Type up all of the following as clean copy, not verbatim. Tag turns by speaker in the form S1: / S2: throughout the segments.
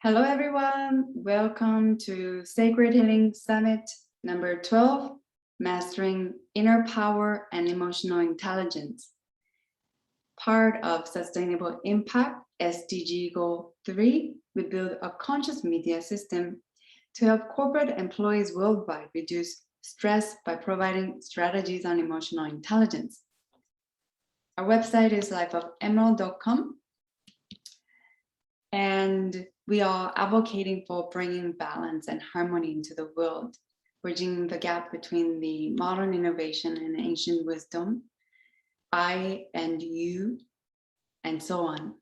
S1: Hello, everyone. Welcome to Sacred Healing Summit number 12, Mastering Inner Power and Emotional Intelligence. Part of Sustainable Impact, SDG Goal 3, we build a conscious media system to help corporate employees worldwide reduce stress by providing strategies on emotional intelligence. Our website is lifeofemerald.com. And we are advocating for bringing balance and harmony into the world, bridging the gap between the modern innovation and ancient wisdom, I and you, and so on.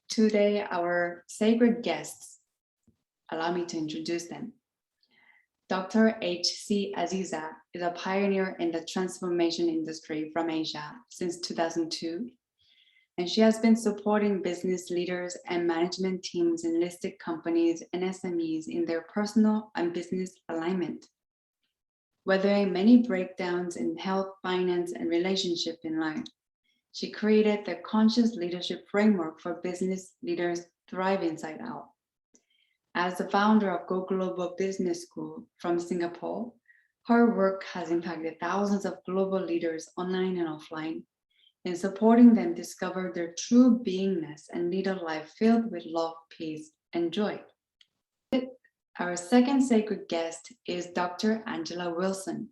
S1: Today, our sacred guests, allow me to introduce them. Dr. H.C. Azeeza is a pioneer in the transformation industry from Asia since 2002. And she has been supporting business leaders and management teams in listed companies and SMEs in their personal and business alignment. Weathering many breakdowns in health, finance, and relationship in life, she created the conscious leadership framework for business leaders Thrive Inside Out. As the founder of Go Global Business School from Singapore, her work has impacted thousands of global leaders online and offline, in supporting them discover their true beingness and lead a life filled with love, peace, and joy. Our second sacred guest is Dr. Angela Wilson.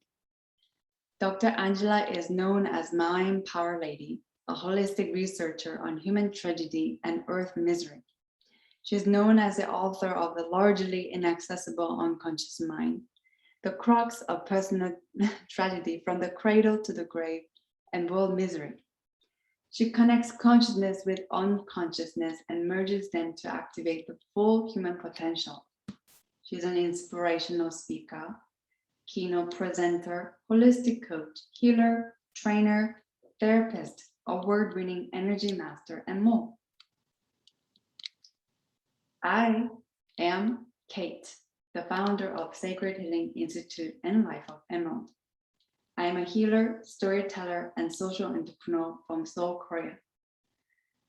S1: Dr. Angela is known as Mind Power Lady, a holistic researcher on human tragedy and earth misery. She is known as the author of The Largely Inaccessible Unconscious Mind, the crux of personal tragedy from the cradle to the grave and world misery. She connects consciousness with unconsciousness and merges them to activate the full human potential. She's an inspirational speaker, keynote presenter, holistic coach, healer, trainer, therapist, award-winning energy master, and more. I am Kate, the founder of Sacred Healing Institute and Life of Emerald. I am a healer, storyteller, and social entrepreneur from Seoul, Korea.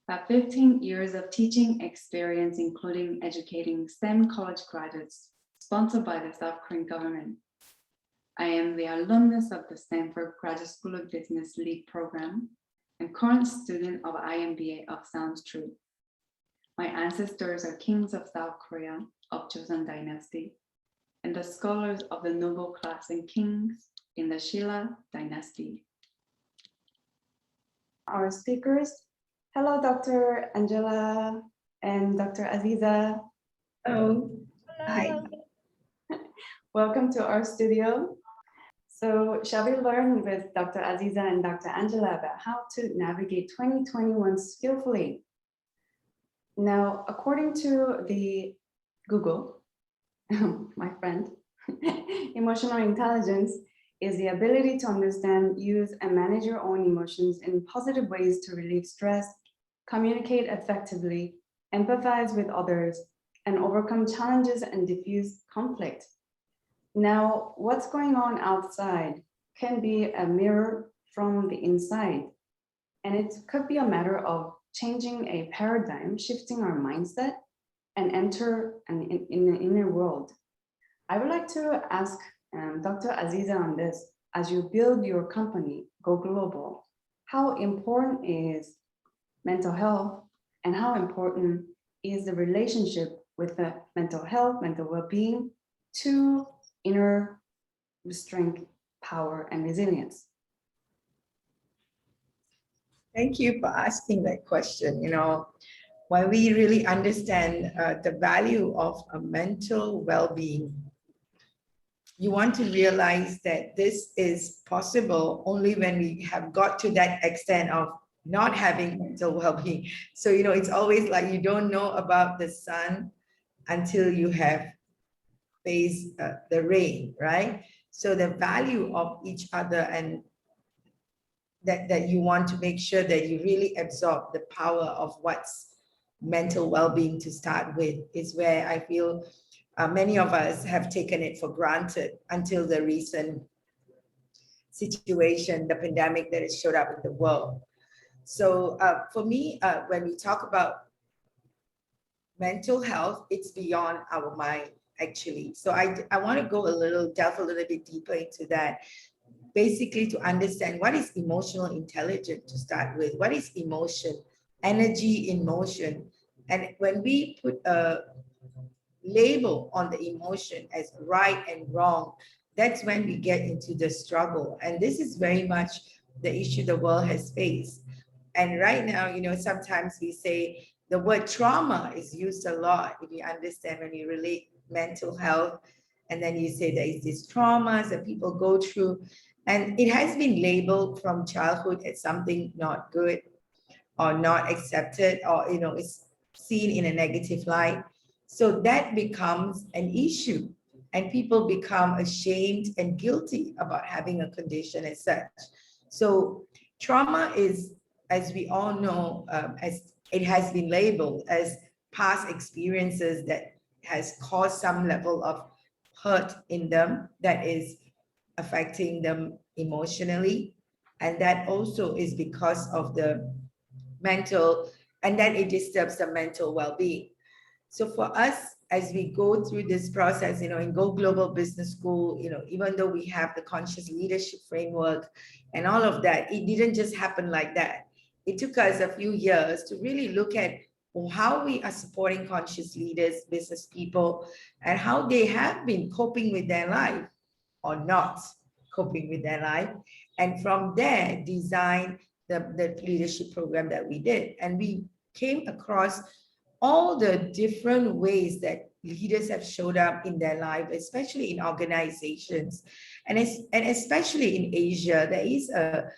S1: About 15 years of teaching experience, including educating STEM college graduates sponsored by the South Korean government. I am the alumnus of the Stanford Graduate School of Business LEAD program and current student of IMBA of Sounds True. My ancestors are kings of South Korea of Joseon Dynasty and the scholars of the noble class and kings in the Shilla dynasty. Our speakers, hello, Dr. Angela and Dr. Azeeza.
S2: Hello.
S1: Hi. Welcome to our studio. So shall we learn with Dr. Azeeza and Dr. Angela about how to navigate 2021 skillfully? Now, according to the Google, my friend, emotional intelligence is the ability to understand, use, and manage your own emotions in positive ways to relieve stress, communicate effectively, empathize with others, and overcome challenges and diffuse conflict. Now, what's going on outside can be a mirror from the inside, and it could be a matter of changing a paradigm, shifting our mindset, and enter in the inner world. I would like to ask Dr. Azeeza on this. As you build your company, Go Global, how important is mental health and how important is the relationship with the mental health, mental well-being to inner strength, power, and resilience?
S2: Thank you for asking that question. You know, when we really understand the value of a mental well-being, you want to realize that this is possible only when we have got to that extent of not having mental well-being. So, you know, it's always like you don't know about the sun until you have faced the rain, right? So the value of each other and that you want to make sure that you really absorb the power of what's mental well-being to start with is where I feel many of us have taken it for granted until the recent situation, the pandemic that has showed up in the world. So for me, when we talk about mental health, it's beyond our mind, actually. So I want to go delve a little bit deeper into that, basically to understand what is emotional intelligence to start with. What is emotion? Energy in motion. And when we put a label on the emotion as right and wrong, that's when we get into the struggle. And this is very much the issue the world has faced. And right now, sometimes we say the word trauma is used a lot. If you understand, when you relate mental health, and then you say there is these traumas that people go through, and it has been labeled from childhood as something not good or not accepted, or it's seen in a negative light. So that becomes an issue, and people become ashamed and guilty about having a condition as such. So trauma is, as we all know, as it has been labeled as past experiences that has caused some level of hurt in them that is affecting them emotionally, and that also is because of the mental, and then it disturbs the mental well-being. So for us, as we go through this process, in Go Global Business School, even though we have the conscious leadership framework and all of that, it didn't just happen like that. It took us a few years to really look at how we are supporting conscious leaders, business people, and how they have been coping with their life or not coping with their life. And from there, design the leadership program that we did. And we came across all the different ways that leaders have showed up in their life, especially in organizations. And especially in Asia, there is a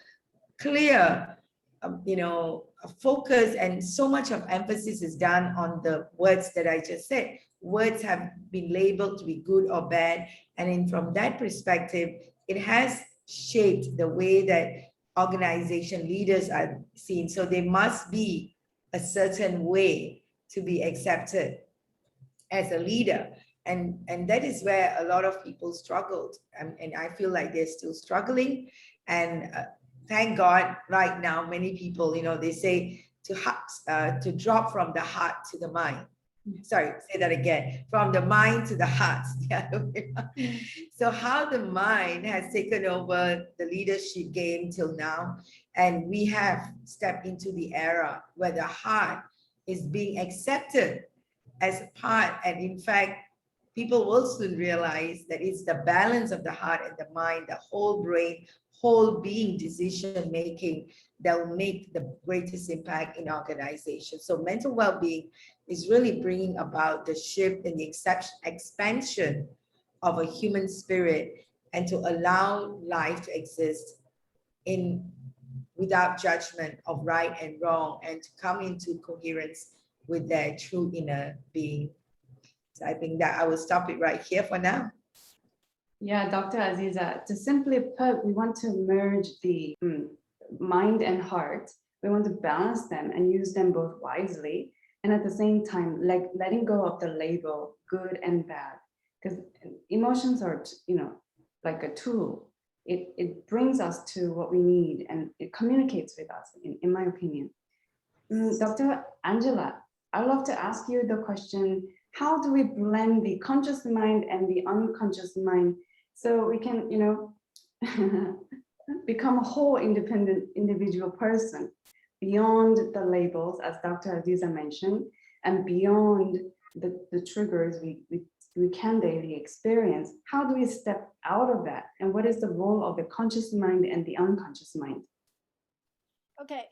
S2: clear, a focus, and so much of emphasis is done on the words that I just said. Words have been labeled to be good or bad. And from that perspective, it has shaped the way that organization leaders are seen. So there must be a certain way to be accepted as a leader. And that is where a lot of people struggled. And I feel like they're still struggling. And thank God right now, many people, they say to drop from the heart to the mind. Sorry, say that again. From the mind to the heart. So how the mind has taken over the leadership game till now, and we have stepped into the era where the heart is being accepted as a part. And in fact, people will soon realize that it's the balance of the heart and the mind, the whole brain, whole being decision making that will make the greatest impact in organizations. So mental well-being is really bringing about the shift in the expansion of a human spirit, and to allow life to exist in without judgment of right and wrong, and to come into coherence with their true inner being. So I think that I will stop it right here for now.
S1: Yeah, Dr. Azeeza, to simply put, we want to merge the mind and heart. We want to balance them and use them both wisely. And at the same time, like letting go of the label good and bad, because emotions are, like a tool. It brings us to what we need, and it communicates with us, in my opinion. Dr. Angela, I'd love to ask you the question, how do we blend the conscious mind and the unconscious mind so we can, become a whole independent individual person beyond the labels, as Dr. Azeeza mentioned, and beyond the triggers we can daily experience? How do we step out of that? And what is the role of the conscious mind and the unconscious mind?
S3: Okay.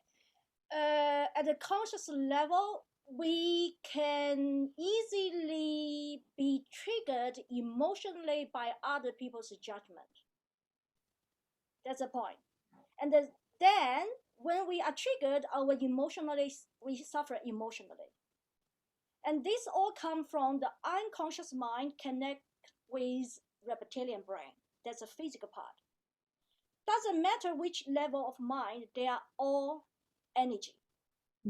S3: At the conscious level, we can easily be triggered emotionally by other people's judgment. That's the point. And then when we are triggered, we suffer emotionally. And this all comes from the unconscious mind connect with reptilian brain. That's the physical part. Doesn't matter which level of mind, they are all energy.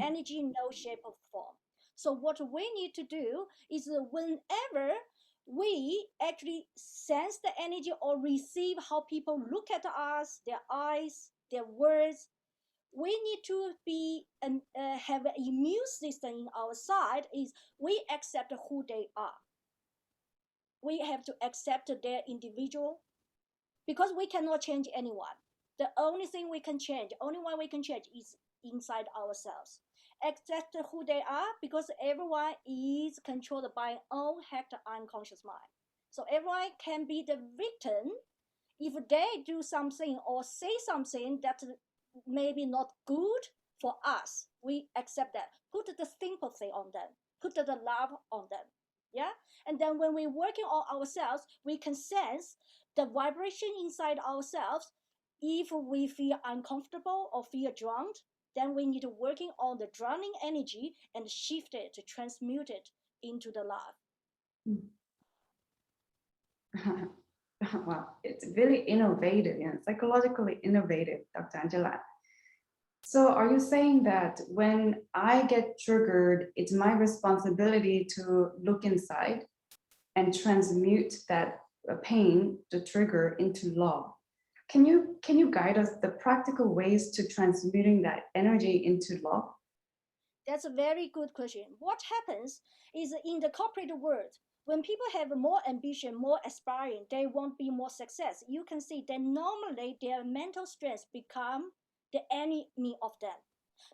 S3: Energy in no shape or form. So what we need to do is whenever we actually sense the energy or receive how people look at us, their eyes, their words, we need to be and have an immune system in our side. Is we accept who they are. We have to accept their individual, because we cannot change anyone. The only thing we can change, only one we can change, is inside ourselves. Accept who they are, because everyone is controlled by own hacked unconscious mind. So everyone can be the victim if they do something or say something that maybe not good for us. We accept that. Put the sympathy on them. Put the love on them. Yeah. And then when we're working on ourselves, we can sense the vibration inside ourselves. If we feel uncomfortable or feel drowned, then we need to working on the drowning energy and shift it to transmute it into the love.
S1: Wow, it's really innovative and psychologically innovative, Dr. Angela. So are you saying that when I get triggered, it's my responsibility to look inside and transmute that pain, the trigger, into love? Can you guide us the practical ways to transmuting that energy into love?
S3: That's a very good question. What happens is, in the corporate world, when people have more ambition, more aspiring, they want be more success. You can see that normally their mental stress become the enemy of them,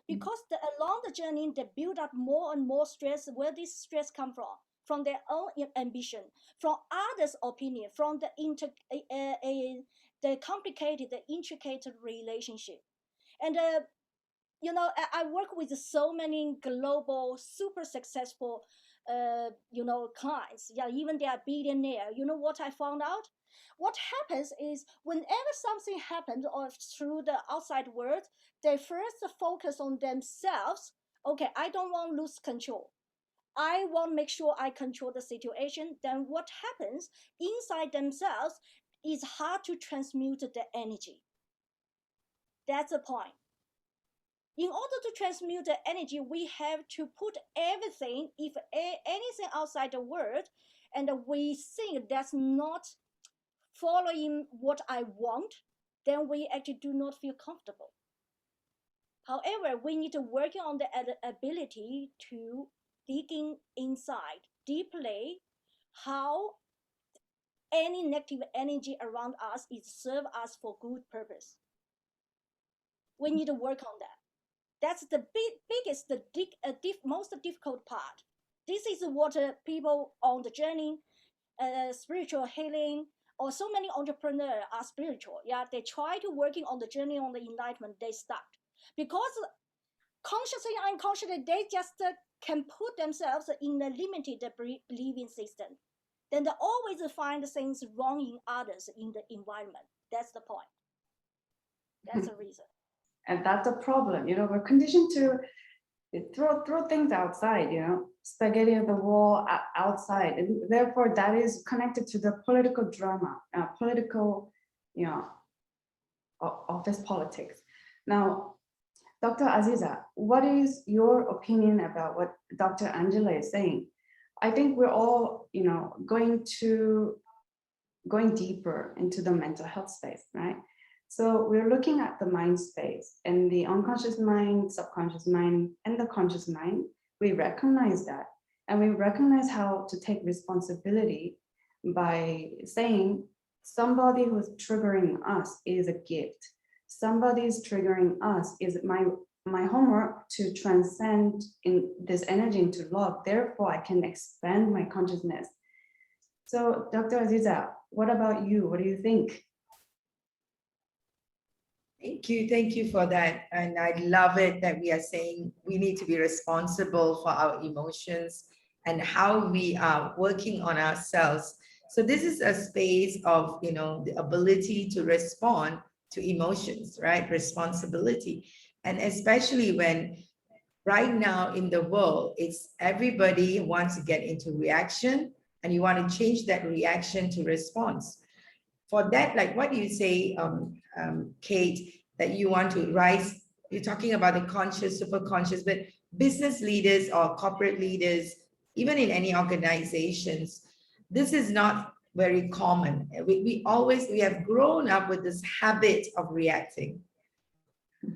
S3: because along the journey they build up more and more stress. Where this stress come from? From their own ambition, from others' opinion, from the complicated, the intricate relationship. And I work with so many global, super successful, clients. Yeah, even they are billionaire. You know what I found out? What happens is, whenever something happens or through the outside world, they first focus on themselves. Okay, I don't want to lose control. I want to make sure I control the situation. Then what happens inside themselves is hard to transmute the energy. That's the point. In order to transmute the energy, we have to put everything, if anything outside the world, and we think that's not following what I want, then we actually do not feel comfortable. However, we need to work on the ability to digging inside deeply how any negative energy around us is serve us for good purpose. We need to work on that. That's the biggest, most difficult part. This is what people on the journey, spiritual healing, or so many entrepreneurs are spiritual. Yeah, they try to working on the journey on the enlightenment. They start because consciously, unconsciously, they just can put themselves in a limited believing system. Then they always find things wrong in others in the environment. That's the point. That's the reason.
S1: And that's a problem. We're conditioned to throw things outside, spaghetti on the wall outside. And therefore, that is connected to the political drama, political, office politics. Now, Dr. Azeeza, what is your opinion about what Dr. Angela is saying? I think we're all, going deeper into the mental health space, right? So we're looking at the mind space and the unconscious mind, subconscious mind, and the conscious mind. We recognize that, and we recognize how to take responsibility by saying somebody who's triggering us is a gift. Somebody's triggering us is my homework to transcend in this energy into love. Therefore, I can expand my consciousness. So, Dr. Azeeza, what about you? What do you think?
S2: Thank you for that. And I love it that we are saying we need to be responsible for our emotions and how we are working on ourselves. So this is a space of, the ability to respond to emotions, right? Responsibility. And especially when right now in the world, it's everybody wants to get into reaction, and you want to change that reaction to response. For that, like what you say, Kate, that you want to rise, you're talking about the conscious, super conscious, but business leaders or corporate leaders, even in any organizations, this is not very common. We have grown up with this habit of reacting.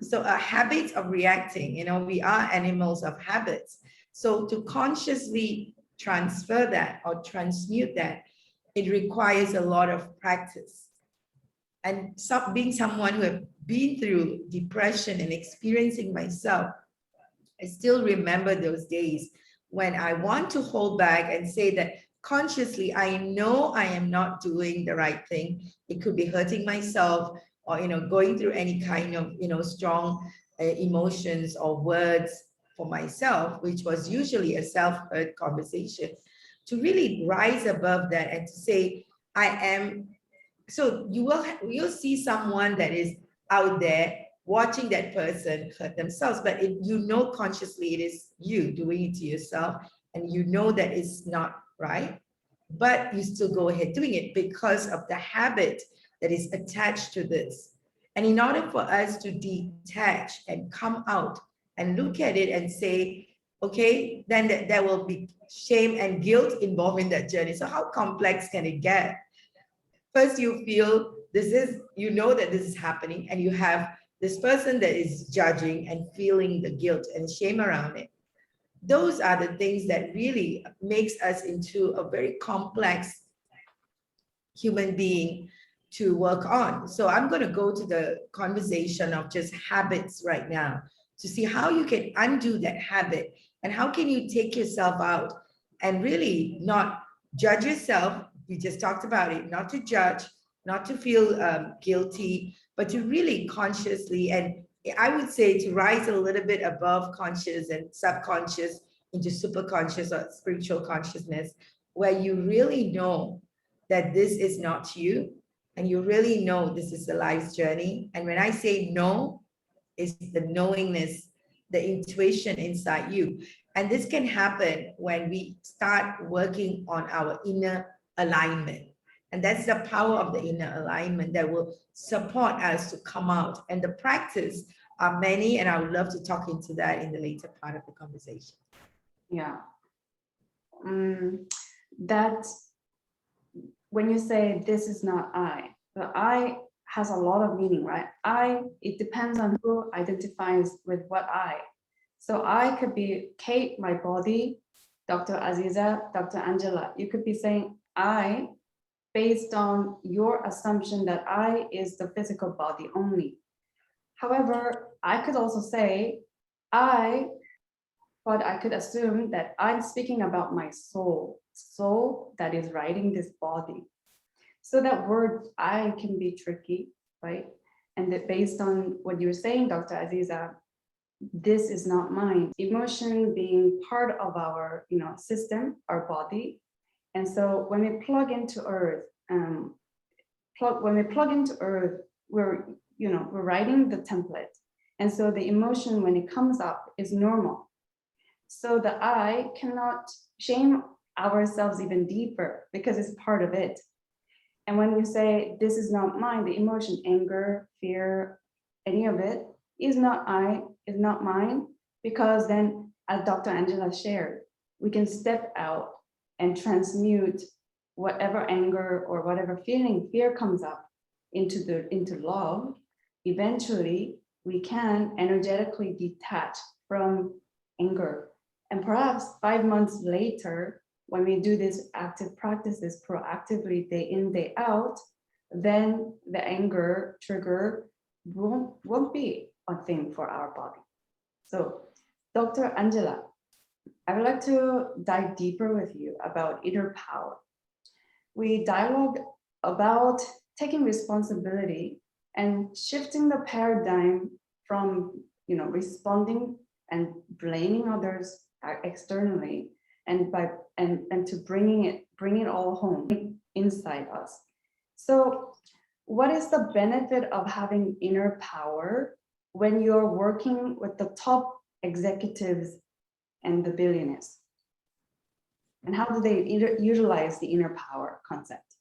S2: So a habit of reacting, we are animals of habits. So to consciously transfer that or transmute that, it requires a lot of practice. And being someone who have been through depression and experiencing myself, I still remember those days when I want to hold back and say that consciously, I know I am not doing the right thing. It could be hurting myself or, going through any kind of, strong emotions or words for myself, which was usually a self-hurt conversation, to really rise above that and to say, I am. So you'll see someone that is out there watching that person hurt themselves, but if you know consciously it is you doing it to yourself and you know that it's not right, but you still go ahead doing it because of the habit that is attached to this. And in order for us to detach and come out and look at it and say, okay, then there will be shame and guilt involved in that journey. So how complex can it get? First, you feel you know that this is happening, and you have this person that is judging and feeling the guilt and shame around it. Those are the things that really makes us into a very complex human being to work on. So I'm going to go to the conversation of just habits right now to see how you can undo that habit and how can you take yourself out and really not judge yourself. We just talked about it, not to judge, not to feel guilty, but to really consciously, and I would say to rise a little bit above conscious and subconscious into superconscious or spiritual consciousness, where you really know that this is not you, and you really know this is a life's journey. And when I say no, it's the knowingness, the intuition inside you. And this can happen when we start working on our inner alignment. And that's the power of the inner alignment that will support us to come out. And the practice are many, and I would love to talk into that in the later part of the conversation.
S1: Yeah. That when you say this is not I, the I has a lot of meaning, right? It depends on who identifies with what I. So I could be Kate, my body, Dr. Azeeza, Dr. Angela. You could be saying I based on your assumption that I is the physical body only. However, I could also say but I could assume that I'm speaking about my soul that is riding this body. So that word I can be tricky, right? And that based on what you're saying, Dr. Azeeza, this is not mine. Emotion being part of our, system, our body. And so when we plug into earth, we're writing the template. And so the emotion when it comes up is normal. So the I cannot shame ourselves even deeper because it's part of it. And when you say, this is not mine, the emotion, anger, fear, any of it is not mine, because then, as Dr. Angela shared, we can step out and transmute whatever anger or whatever fear comes up into love. Eventually, we can energetically detach from anger. And perhaps 5 months later, when we do these active practices proactively day in, day out, then the anger trigger won't be a thing for our body. So, Dr. Angela, I would like to dive deeper with you about inner power. We dialogue about taking responsibility and shifting the paradigm from responding and blaming others externally and to bring it all home inside us. So what is the benefit of having inner power when you're working with the top executives and the billionaires? And how do they utilize the inner power concept?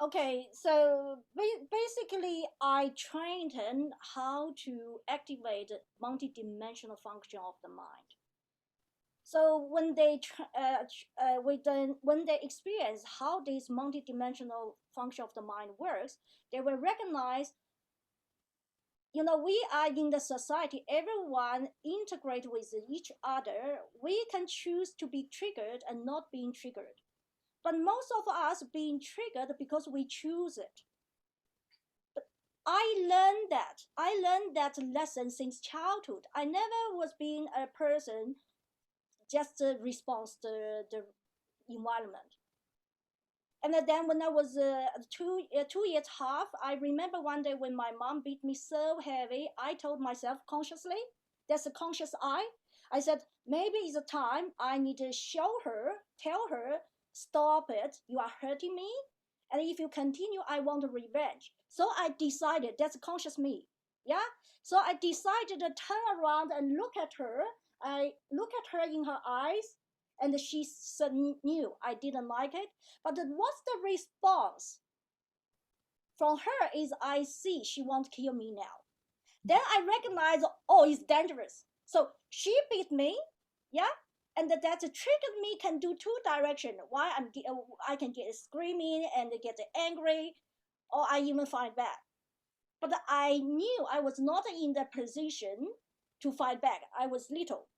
S3: Okay, so basically, I trained him how to activate the multidimensional function of the mind. So when they when they experience how this multidimensional function of the mind works, they will recognize we are in the society, everyone integrate with each other. We can choose to be triggered and not being triggered. But most of us being triggered because we choose it. But I learned that lesson since childhood. I never was being a person just response the environment. And then when I was 2 years half, I remember one day when my mom beat me so heavy, I told myself consciously, that's a conscious I said, maybe it's a time I need to tell her, stop it, you are hurting me. And if you continue, I want revenge. So I decided, that's a conscious me. Yeah. So I decided to turn around and look at her. I look at her in her eyes, and she knew I didn't like it. But what's the response from her is I see she won't kill me now. Then I recognize, oh, it's dangerous. So she beat me, yeah, and that triggered me can do two directions. Why I can get screaming and get angry, or I even fight back. But I knew I was not in the position to fight back. I was little,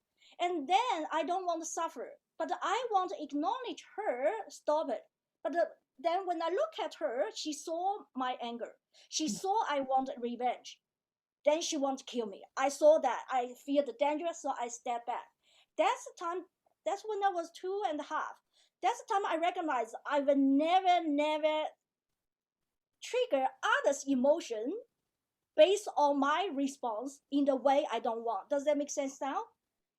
S3: and then I don't want to suffer. But I want to acknowledge her, stop it. But then when I look at her, she saw my anger. She saw I want revenge. Then she wants to kill me. I saw that. I feel the danger, so I step back. That's the time. That's when I was 2.5. That's the time I recognized I will never trigger others' emotion based on my response in the way I don't want. Does that make sense now?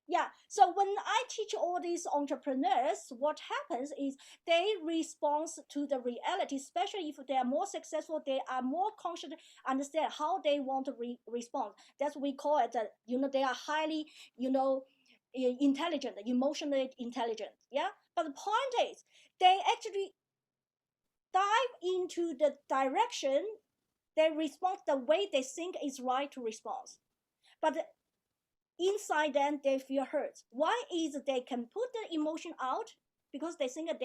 S3: Yeah. So when I teach all these entrepreneurs, what happens is they respond to the reality, especially if they are more successful, they are more conscious, understand how they want to respond. That's what we call it. They are highly, intelligent, emotionally intelligent. Yeah. But the point is, they actually dive into the direction they respond the way they think is right to respond. But inside them, they feel hurt. Why is they can put the emotion out? Because they think that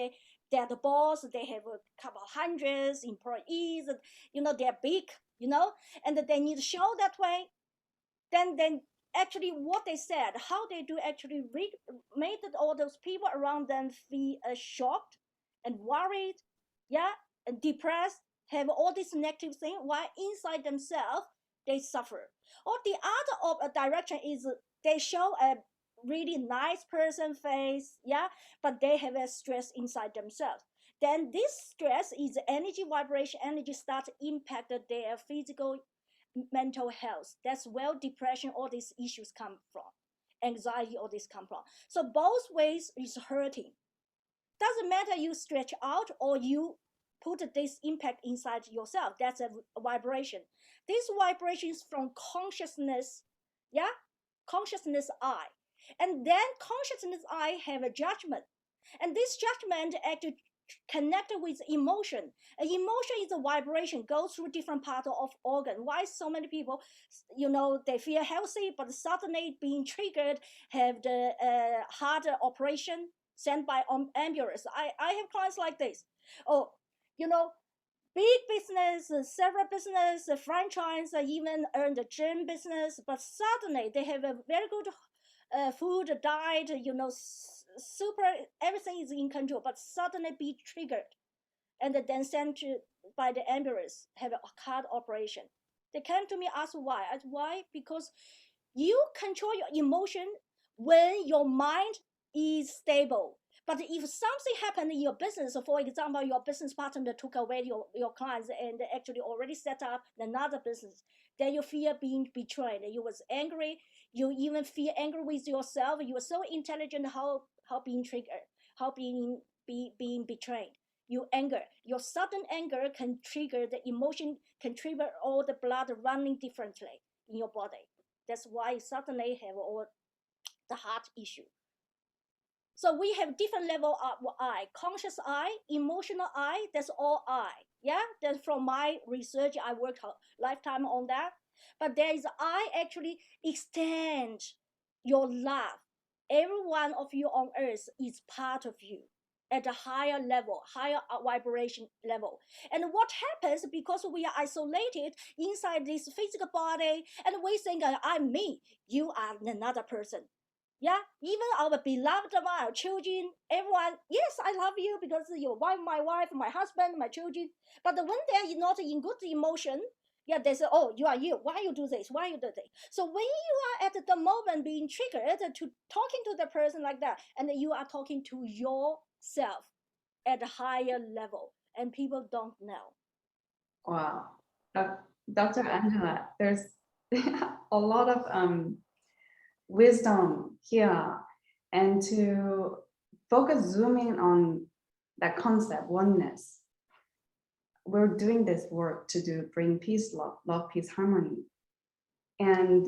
S3: they're the boss, they have a couple of hundreds employees, they're big, and that they need to show that way. Then actually what they said, how they do actually made all those people around them feel shocked and worried, yeah, and depressed, have all this negative thing, while inside themselves they suffer. Or the other direction is they show a really nice person face, yeah, but they have a stress inside themselves. Then this stress is energy vibration, energy starts impact their physical, mental health. That's where depression, all these issues come from. Anxiety, all this come from. So both ways is hurting. Doesn't matter you stretch out or you put this impact inside yourself. That's a vibration. This vibration is from consciousness, yeah, consciousness I, and then consciousness I have a judgment, and this judgment actually connected with emotion. An emotion is a vibration, goes through different parts of organ. Why so many people, they feel healthy, but suddenly being triggered, have the heart operation sent by ambulance. I have clients like this. Oh, big business, several business, franchise, even earn the gym business, but suddenly they have a very good food, diet, super, everything is in control, but suddenly be triggered and then sent by the ambulance, have a heart operation. They came to me, ask why. I said, why? Because you control your emotion when your mind is stable. But if something happened in your business, for example, your business partner took away your clients and actually already set up another business, then you fear being betrayed. You was angry. You even feel angry with yourself. You are so intelligent how being triggered, how being betrayed. You anger. Your sudden anger can trigger the emotion, can trigger all the blood running differently in your body. That's why you suddenly have all the heart issue. So we have different level of I, conscious I, emotional I, that's all I. Yeah, that's from my research, I worked a lifetime on that. But there is I actually extend your love. Every one of you on earth is part of you. at a higher level, higher vibration level. And what happens because we are isolated inside this physical body and we think I'm me, you are another person. Yeah, even our beloved one, our children, everyone, yes, I love you because you're my wife, my husband, my children. But when they are not in good emotion, yeah, they say, oh, you are you. Why you do this? Why you do this? So when you are at the moment being triggered to talking to the person like that, and you are talking to yourself at a higher level, and people don't know.
S1: Wow. Dr. Angela, there's a lot of wisdom here, and to focus, zooming on that concept, oneness. We're doing this work to bring peace, love, peace, harmony. And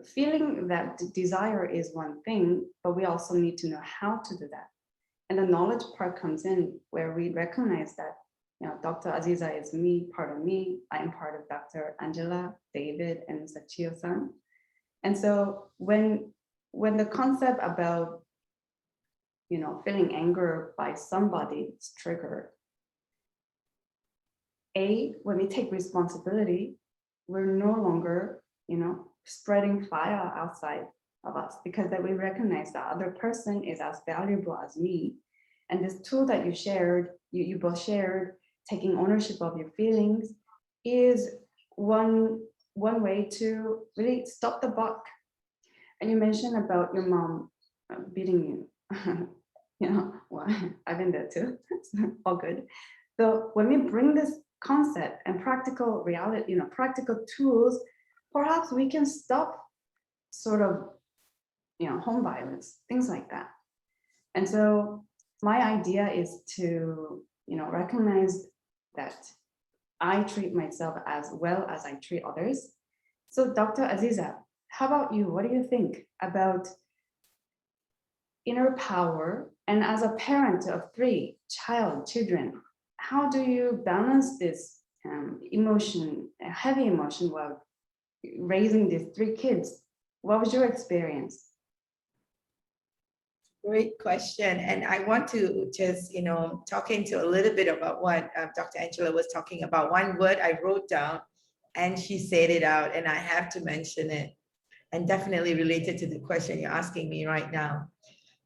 S1: feeling that desire is one thing, but we also need to know how to do that. And the knowledge part comes in where we recognize that, Dr. Azeeza is me, part of me. I am part of Dr. Angela, David, and Sachio-san. And so when the concept about, feeling anger by somebody is triggered, when we take responsibility, we're no longer, spreading fire outside of us, because that we recognize that other person is as valuable as me. And this tool that you shared, you both shared, taking ownership of your feelings, is one way to really stop the buck. And you mentioned about your mom beating you. Well, I've been there too. It's all good. So when we bring this concept and practical reality, practical tools, perhaps we can stop sort of, home violence, things like that. And so my idea is to, recognize that I treat myself as well as I treat others. So Dr. Azeeza, how about you? What do you think about inner power? And as a parent of 3 children, how do you balance this heavy emotion while raising these 3 kids? What was your experience?
S2: Great question. And I want to just, talk into a little bit about what Dr. Angela was talking about. One word I wrote down and she said it out, and I have to mention it, and definitely related to the question you're asking me right now.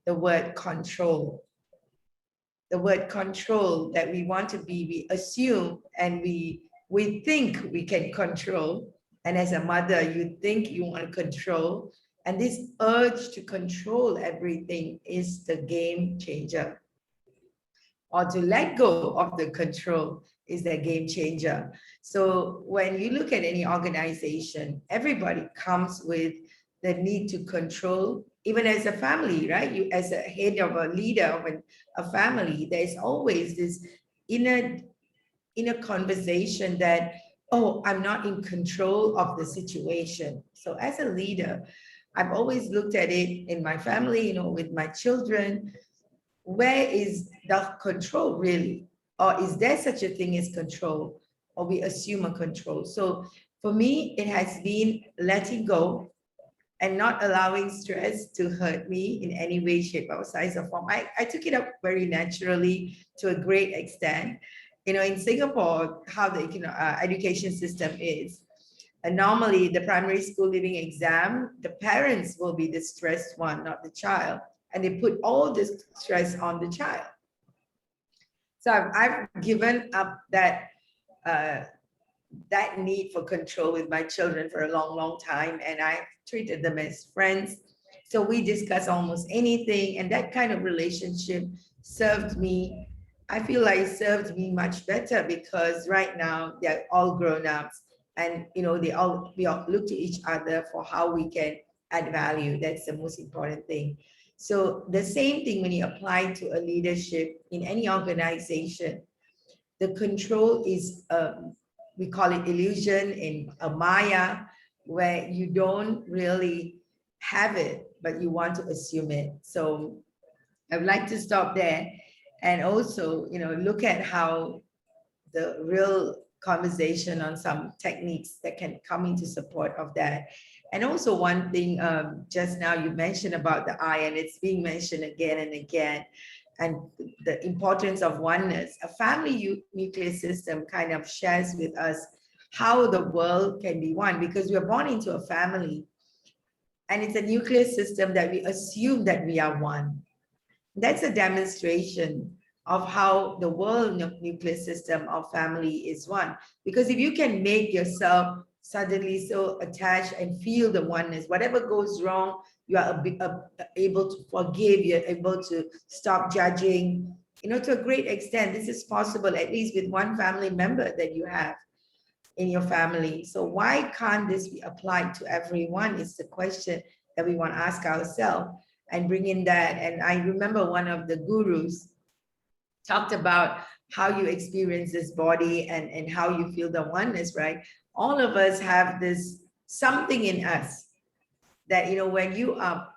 S2: The word control. The word control, that we want to be, we assume and we think we can control. And as a mother, you think you want to control. And this urge to control everything is the game changer. Or to let go of the control is the game changer. So when you look at any organization, everybody comes with the need to control, even as a family, right? You, as a head of a leader of a family, there's always this inner conversation that, oh, I'm not in control of the situation. So as a leader, I've always looked at it in my family, with my children. Where is the control really? Or is there such a thing as control? Or we assume a control? So for me, it has been letting go and not allowing stress to hurt me in any way, shape, or size or form. I took it up very naturally to a great extent. In Singapore, how the education system is, and normally the primary school leaving exam, the parents will be the stressed one, not the child. And they put all this stress on the child. So I've given up that need for control with my children for a long, long time. And I've treated them as friends. So we discuss almost anything. And that kind of relationship served me. I feel like it served me much better, because right now they're all grown ups. And we all look to each other for how we can add value. That's the most important thing. So the same thing when you apply to a leadership in any organization, the control is, we call it illusion, in a Maya, where you don't really have it, but you want to assume it. So I would like to stop there and also, look at how the real conversation on some techniques that can come into support of that. And also one thing, just now you mentioned about the I, and it's being mentioned again and again. and the importance of oneness, a family nuclear system kind of shares with us how the world can be one, because we are born into a family, and it's a nuclear system that we assume that we are one. That's a demonstration of how the world nuclear system of family is one. Because if you can make yourself suddenly so attached and feel the oneness, whatever goes wrong, you are able to forgive, you're able to stop judging. You know, to a great extent, this is possible, at least with one family member that you have in your family. So why can't this be applied to everyone is the question that we want to ask ourselves, and bring in that. And I remember one of the gurus talked about how you experience this body and how you feel the oneness, right? All of us have this something in us that, you know, when you are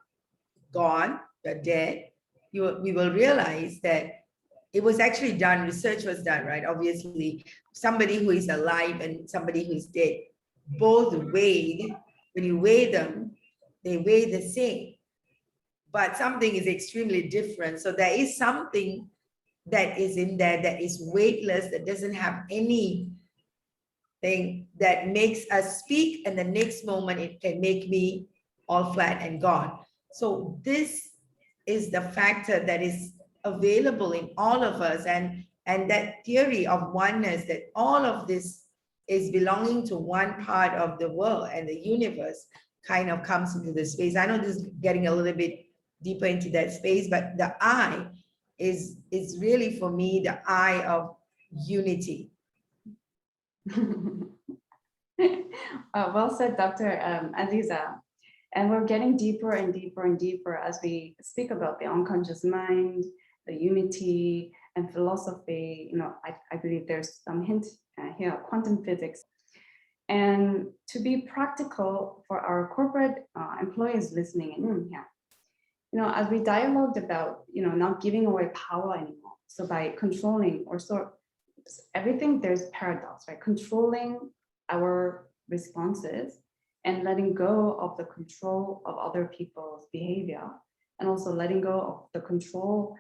S2: gone, you're dead, we will realize that it was actually done, research was done, right? Obviously, somebody who is alive and somebody who is dead, both weighed, when you weigh them, they weigh the same, but something is extremely different. So there is something that is in there that is weightless, that doesn't have anything that makes us speak, and the next moment it can make me all flat and gone. So this is the factor that is available in all of us, and that theory of oneness, that all of this is belonging to one part of the world and the universe, kind of comes into the space. I know this is getting a little bit deeper into that space, but the I is really, for me, the I of unity.
S1: Well said, Dr. Aziza. And we're getting deeper and deeper and deeper as we speak about the unconscious mind, the unity, and philosophy. You know, I believe there's some hint here, quantum physics. And to be practical for our corporate employees listening in here, you know, as we dialogued about, you know, not giving away power anymore. So by controlling or sort everything, there's paradox, right? Controlling our responses and letting go of the control of other people's behavior, and also letting go of the control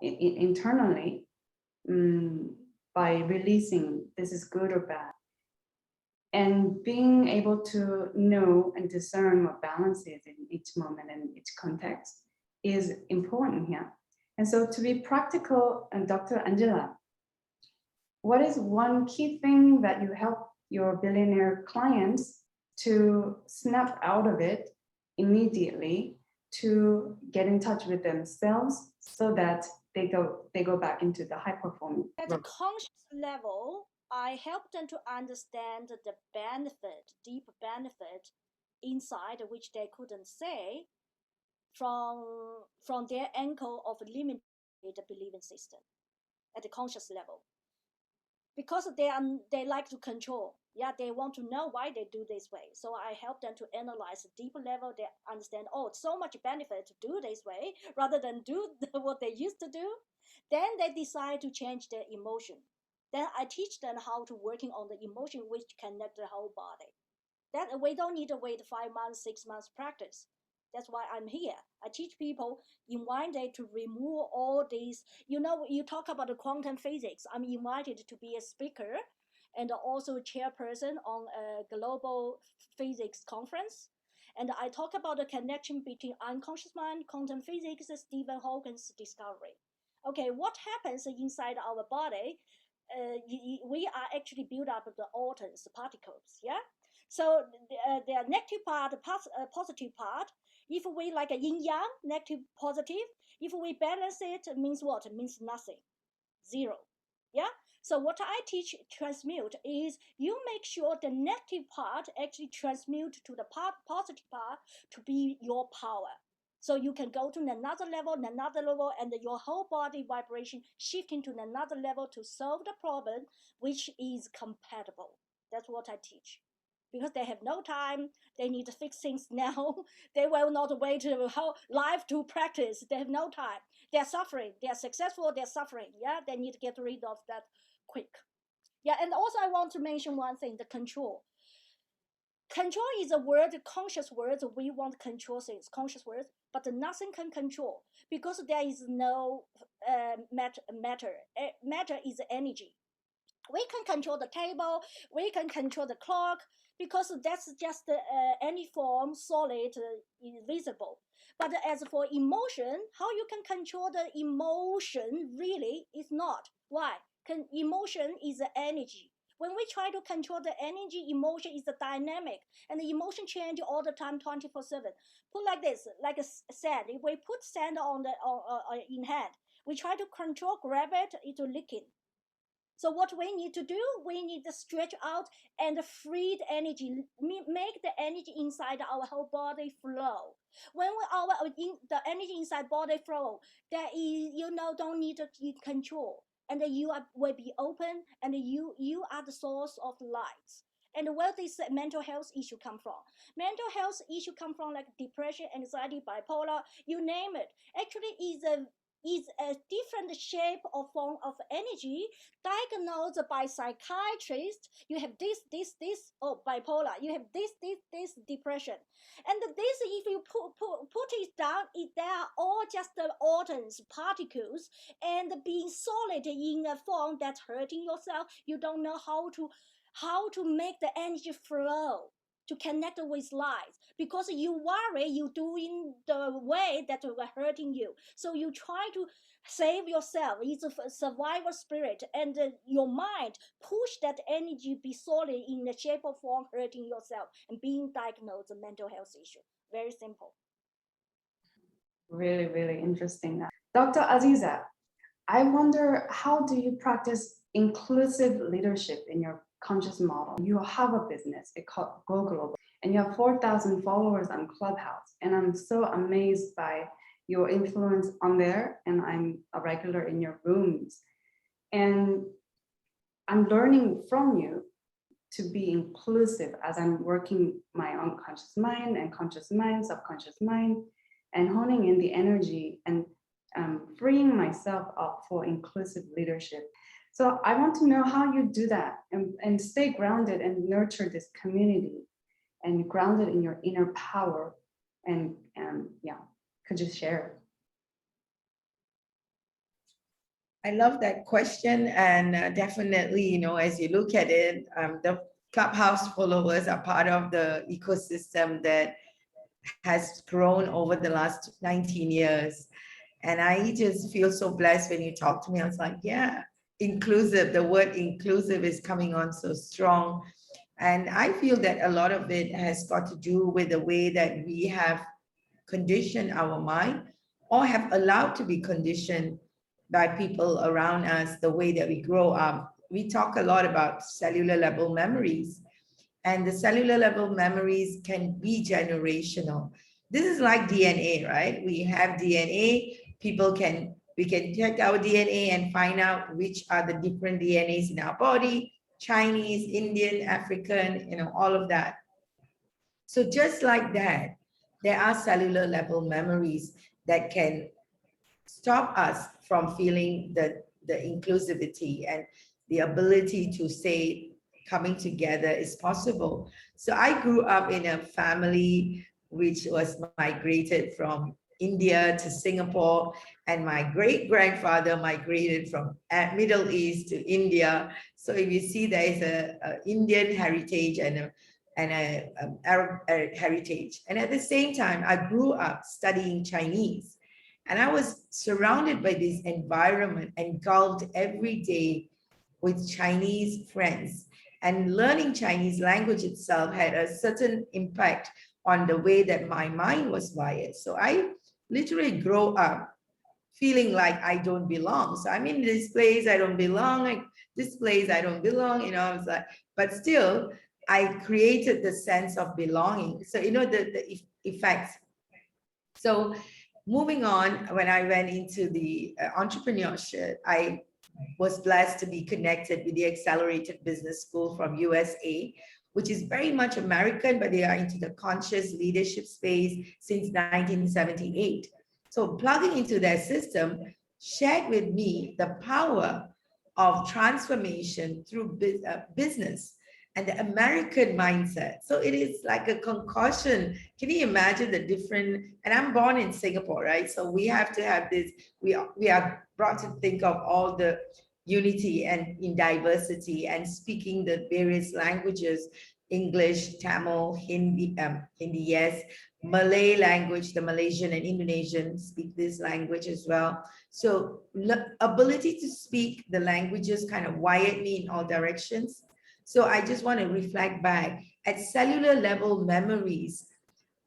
S1: internally by releasing this is good or bad. And being able to know and discern what balance is in each moment and each context is important here. And so to be practical, and Dr. Angela, what is one key thing that you help your billionaire clients to snap out of it immediately, to get in touch with themselves so that they go back into the high performing?
S3: At the conscious level, I help them to understand the benefit, deep benefit inside, which they couldn't say from their angle of limited believing system at the conscious level. Because they like to control. Yeah, they want to know why they do this way. So I help them to analyze a deeper level. They understand, oh, so much benefit to do this way rather than do what they used to do. Then they decide to change their emotion. Then I teach them how to working on the emotion which connect the whole body. That we don't need to wait 5 months, 6 months practice. That's why I'm here. I teach people in one day to remove all these. You know, you talk about the quantum physics. I'm invited to be a speaker and also chairperson on a global physics conference. And I talk about the connection between unconscious mind, quantum physics, Stephen Hawking's discovery. Okay, what happens inside our body? We are actually built up of the atoms, particles, yeah? So the negative part, positive part, if we like a yin yang, negative, positive, if we balance it, means what? It means nothing, zero. Yeah. So what I teach, transmute, is you make sure the negative part actually transmute to the positive part to be your power. So you can go to another level, and your whole body vibration shifting to another level to solve the problem, which is compatible. That's what I teach. Because they have no time, they need to fix things now. They will not wait a whole life to practice. They have no time. They're suffering. They're successful. They're suffering. Yeah, they need to get rid of that quick. Yeah, and also I want to mention one thing: the control. Control is a word, conscious word. We want to control things, conscious words, but nothing can control because there is no matter. Matter is energy. We can control the table, we can control the clock, because that's just any form, solid, invisible. But as for emotion, how you can control the emotion really is not. Why? Emotion is energy. When we try to control the energy, emotion is the dynamic, and the emotion change all the time, 24/7. Put like this, like a sand. If we put sand on the in hand, we try to control, grab it, it will leak in. So what we need to do, we need to stretch out and free the energy, make the energy inside our whole body flow. When the energy inside body flow, there is, don't need to control, and you will be open, and you are the source of light. And where this mental health issue come from? Mental health issue come from like depression, anxiety, bipolar, you name it. Actually, is a different shape or form of energy diagnosed by psychiatrists. You have this, bipolar. You have this depression. And this, if you put it down, they are all just the atoms, particles, and being solid in a form that's hurting yourself. You don't know how to make the energy flow to connect with light, because you worry you doing the way that will hurting you. So you try to save yourself. It's a survival spirit, and your mind push that energy be solid in the shape or form, hurting yourself and being diagnosed a mental health issue. Very simple.
S1: Really, really interesting. Dr. Azeeza, I wonder, how do you practice inclusive leadership in your conscious model? You have a business, it's called Go Global, and you have 4,000 followers on Clubhouse. And I'm so amazed by your influence on there, and I'm a regular in your rooms. And I'm learning from you to be inclusive as I'm working my unconscious mind and conscious mind, subconscious mind, and honing in the energy and freeing myself up for inclusive leadership. So I want to know how you do that and stay grounded and nurture this community and grounded in your inner power. And yeah, could you share?
S2: I love that question. And definitely, as you look at it, the Clubhouse followers are part of the ecosystem that has grown over the last 19 years. And I just feel so blessed when you talk to me. I was like, yeah, inclusive, the word inclusive is coming on so strong. And I feel that a lot of it has got to do with the way that we have conditioned our mind, or have allowed to be conditioned by people around us, the way that we grow up. We talk a lot about cellular level memories, and the cellular level memories can be generational. This is like DNA, right? We have DNA. We can check our DNA and find out which are the different DNAs in our body, Chinese, Indian, African, all of that. So just like that, there are cellular level memories that can stop us from feeling the inclusivity and the ability to say coming together is possible. So I grew up in a family which was migrated from India to Singapore, and my great-grandfather migrated from Middle East to India. So if you see, there is a Indian heritage and a Arab heritage. And at the same time, I grew up studying Chinese. And I was surrounded by this environment, engulfed every day with Chinese friends. And learning Chinese language itself had a certain impact on the way that my mind was wired. So I literally grew up feeling like I don't belong. So I'm in this place, I don't belong. Like this place, I don't belong. I was like, but still, I created the sense of belonging. So the effects. So moving on, when I went into the entrepreneurship, I was blessed to be connected with the Accelerated Business School from USA, which is very much American, but they are into the conscious leadership space since 1978. So plugging into their system shared with me the power of transformation through business. and the American mindset. So it is like a concoction. Can you imagine the different, and I'm born in Singapore, right? So we have to have this, we are brought to think of all the unity and in diversity and speaking the various languages, English, Tamil, Hindi, yes, Malay language, the Malaysian and Indonesian speak this language as well. So ability to speak the languages kind of wired me in all directions. So I just want to reflect back at cellular level memories,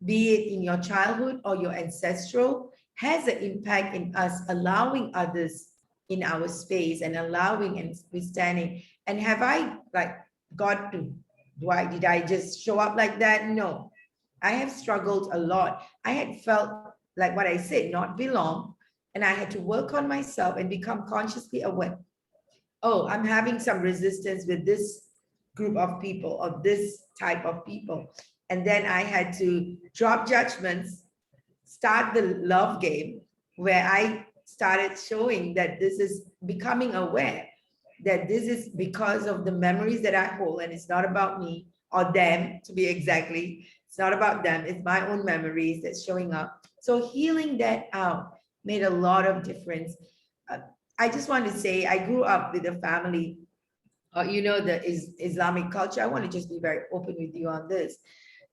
S2: be it in your childhood or your ancestral, has an impact in us allowing others in our space and allowing and withstanding. And have I like got to, did I just show up like that? No, I have struggled a lot. I had felt like what I said, not belong. And I had to work on myself and become consciously aware. Oh, I'm having some resistance with this group of people or this type of people. And then I had to drop judgments, start the love game where I started showing that this is becoming aware that this is because of the memories that I hold, and it's not about me or them to be exactly. It's not about them. It's my own memories that's showing up. So healing that out made a lot of difference. I just want to say I grew up with a family, the Islamic culture. I want to just be very open with you on this.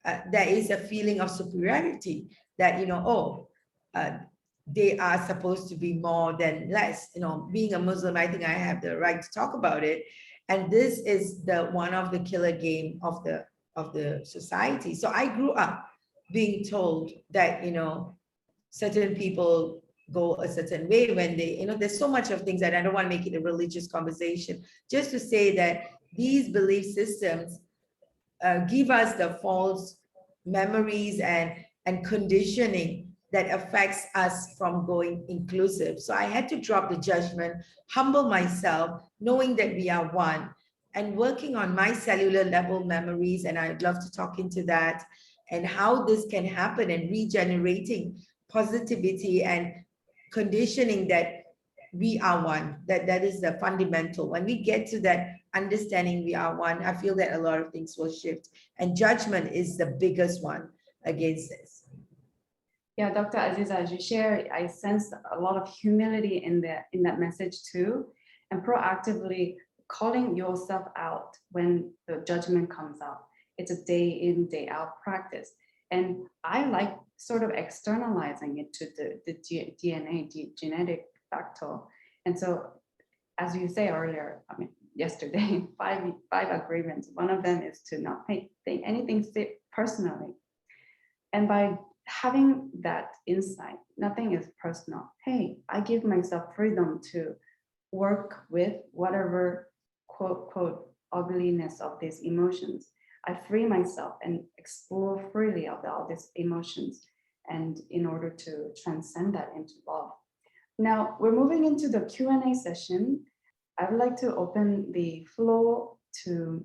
S2: There is a feeling of superiority that, they are supposed to be more than less. Being a Muslim, I think I have the right to talk about it. And this is the one of the killer game of the society. So I grew up being told that, certain people go a certain way when they, there's so much of things that I don't want to make it a religious conversation, just to say that these belief systems give us the false memories and conditioning that affects us from going inclusive. So I had to drop the judgment, humble myself, knowing that we are one, and working on my cellular level memories. And I'd love to talk into that and how this can happen and regenerating positivity and conditioning that we are one, that is the fundamental. When we get to that understanding we are one, I feel that a lot of things will shift, and judgment is the biggest one against this.
S1: Yeah, Dr. Azeeza, as you share, I sensed a lot of humility in that message too, and proactively calling yourself out when the judgment comes out. It's a day in, day out practice. And I like sort of externalizing it to the DNA, genetic factor. And so, as you say earlier, yesterday, five agreements. One of them is to not think anything personally. And by having that insight, nothing is personal. Hey, I give myself freedom to work with whatever quote, quote, ugliness of these emotions. I free myself and explore freely of all these emotions, and in order to transcend that into love. Now we're moving into the Q&A session. I would like to open the floor to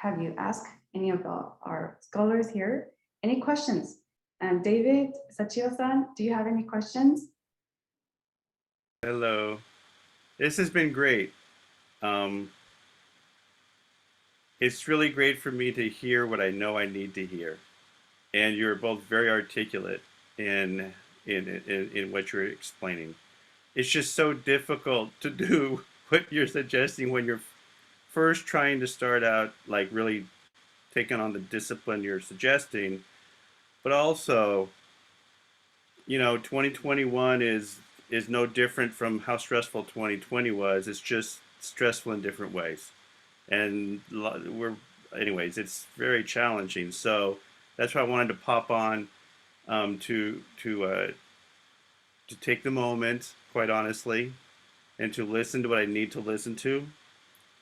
S1: have you ask any of our scholars here any questions. And David, Sachio-san, do you have any questions?
S4: Hello. This has been great. It's really great for me to hear what I know I need to hear. And you're both very articulate in what you're explaining. It's just so difficult to do what you're suggesting when you're first trying to start out, like really taking on the discipline you're suggesting. But also, 2021 is no different from how stressful 2020 was. It's just stressful in different ways. And anyways, it's very challenging. So that's why I wanted to pop on to take the moment, quite honestly, and to listen to what I need to listen to.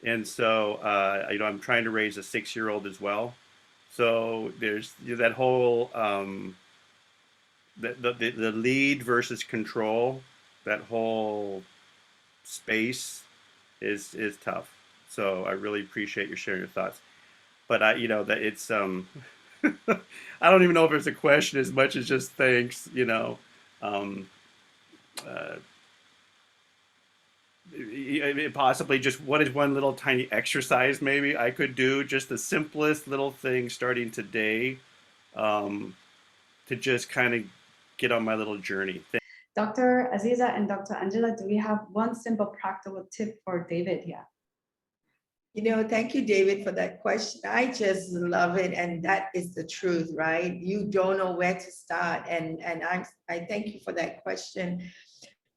S4: And so, I'm trying to raise a 6-year-old as well. So there's that whole the lead versus control. That whole space is tough. So I really appreciate your sharing your thoughts. But that it's I don't even know if it's a question as much as just thanks. possibly just what is one little tiny exercise maybe I could do, just the simplest little thing starting today, um, to just kind of get on my little journey.
S1: Dr. Aziza and Dr. Angela, do we have one simple practical tip for David here?
S2: Thank you, David, for that question. I just love it. And that is the truth, right? You don't know where to start. And I thank you for that question.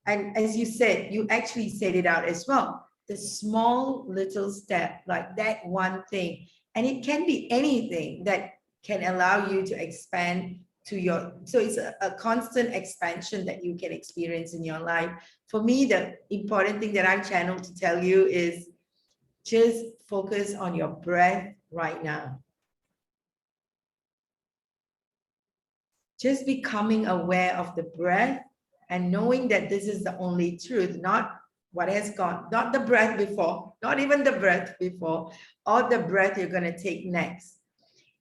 S2: And as you said, you actually said it out as well. The small little step, like that one thing. And it can be anything that can allow you to expand so it's a constant expansion that you can experience in your life. For me, the important thing that I channel to tell you is just focus on your breath right now. Just becoming aware of the breath and knowing that this is the only truth, not what has gone, not the breath before, not even the breath before, or the breath you're going to take next.